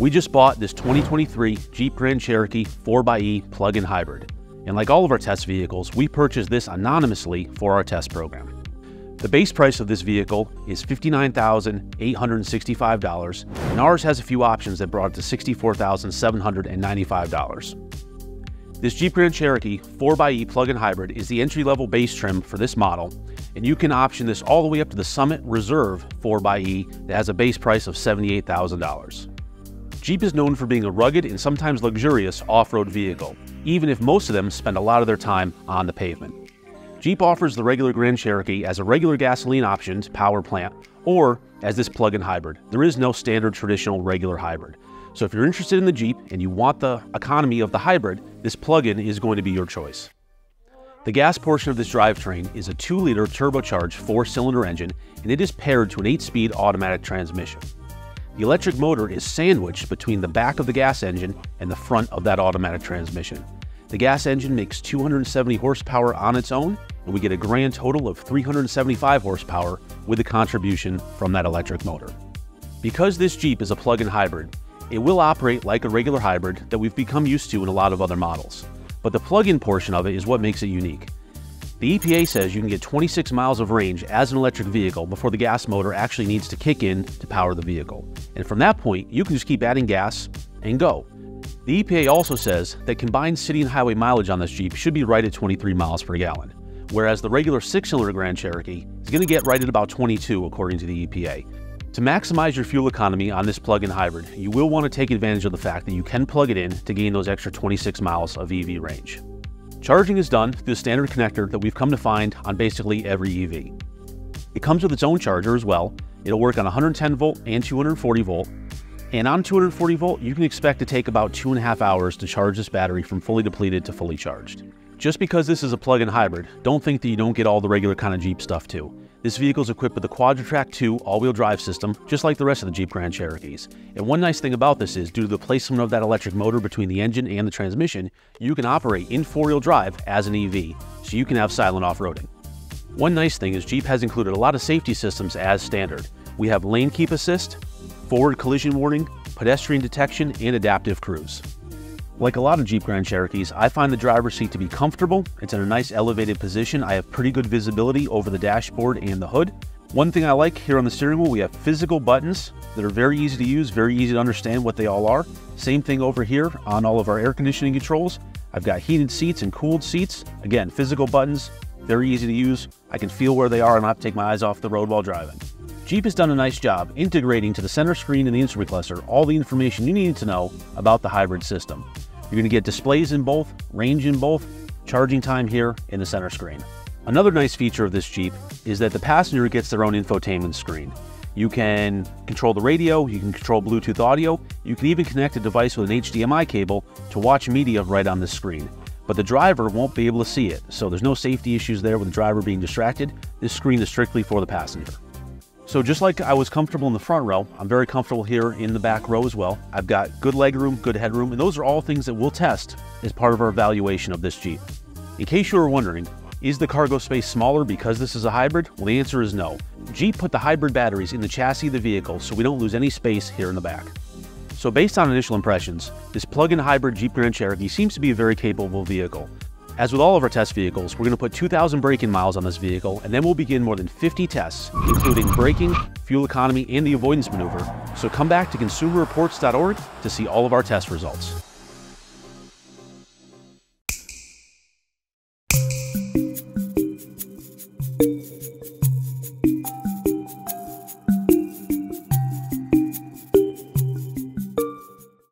We just bought this 2023 Jeep Grand Cherokee 4xe plug-in hybrid. And like all of our test vehicles, we purchased this anonymously for our test program. The base price of this vehicle is $59,865, and ours has a few options that brought it to $64,795. This Jeep Grand Cherokee 4xe plug-in hybrid is the entry-level base trim for this model, and you can option this all the way up to the Summit Reserve 4xe that has a base price of $78,000. Jeep is known for being a rugged and sometimes luxurious off-road vehicle, even if most of them spend a lot of their time on the pavement. Jeep offers the regular Grand Cherokee as a regular gasoline optioned power plant or as this plug-in hybrid. There is no standard traditional regular hybrid. So if you're interested in the Jeep and you want the economy of the hybrid, this plug-in is going to be your choice. The gas portion of this drivetrain is a 2-liter turbocharged 4-cylinder engine, and it is paired to an 8-speed automatic transmission. The electric motor is sandwiched between the back of the gas engine and the front of that automatic transmission. The gas engine makes 270 horsepower on its own, and we get a grand total of 375 horsepower with the contribution from that electric motor. Because this Jeep is a plug-in hybrid, it will operate like a regular hybrid that we've become used to in a lot of other models. But the plug-in portion of it is what makes it unique. The EPA says you can get 26 miles of range as an electric vehicle before the gas motor actually needs to kick in to power the vehicle. And from that point, you can just keep adding gas and go. The EPA also says that combined city and highway mileage on this Jeep should be right at 23 miles per gallon, whereas the regular 6-cylinder Grand Cherokee is going to get right at about 22 according to the EPA. To maximize your fuel economy on this plug-in hybrid, you will want to take advantage of the fact that you can plug it in to gain those extra 26 miles of EV range. Charging is done through the standard connector that we've come to find on basically every EV. It comes with its own charger as well. It'll work on 110 volt and 240 volt. And on 240 volt, you can expect to take about 2.5 hours to charge this battery from fully depleted to fully charged. Just because this is a plug-in hybrid, don't think that you don't get all the regular kind of Jeep stuff too. This vehicle is equipped with the Quadra-Track 2 all-wheel drive system, just like the rest of the Jeep Grand Cherokees. And one nice thing about this is, due to the placement of that electric motor between the engine and the transmission, you can operate in 4-wheel drive as an EV, so you can have silent off-roading. One nice thing is Jeep has included a lot of safety systems as standard. We have lane keep assist, forward collision warning, pedestrian detection, and adaptive cruise. Like a lot of Jeep Grand Cherokees, I find the driver's seat to be comfortable. It's in a nice elevated position. I have pretty good visibility over the dashboard and the hood. One thing I like here on the steering wheel, we have physical buttons that are very easy to use, very easy to understand what they all are. Same thing over here on all of our air conditioning controls. I've got heated seats and cooled seats. Again, physical buttons, very easy to use. I can feel where they are and not have to take my eyes off the road while driving. Jeep has done a nice job integrating to the center screen and the instrument cluster all the information you need to know about the hybrid system. You're going to get displays in both, range in both, charging time here in the center screen. Another nice feature of this Jeep is that the passenger gets their own infotainment screen. You can control the radio, you can control Bluetooth audio, you can even connect a device with an HDMI cable to watch media right on the screen. But the driver won't be able to see it, so there's no safety issues there with the driver being distracted. This screen is strictly for the passenger. So just like I was comfortable in the front row, I'm very comfortable here in the back row as well. I've got good legroom, good headroom, and those are all things that we'll test as part of our evaluation of this Jeep. In case you were wondering, is the cargo space smaller because this is a hybrid? Well, the answer is no. Jeep put the hybrid batteries in the chassis of the vehicle so we don't lose any space here in the back. So based on initial impressions, this plug-in hybrid Jeep Grand Cherokee seems to be a very capable vehicle. As with all of our test vehicles, we're going to put 2,000 braking miles on this vehicle, and then we'll begin more than 50 tests, including braking, fuel economy, and the avoidance maneuver. So come back to consumerreports.org to see all of our test results.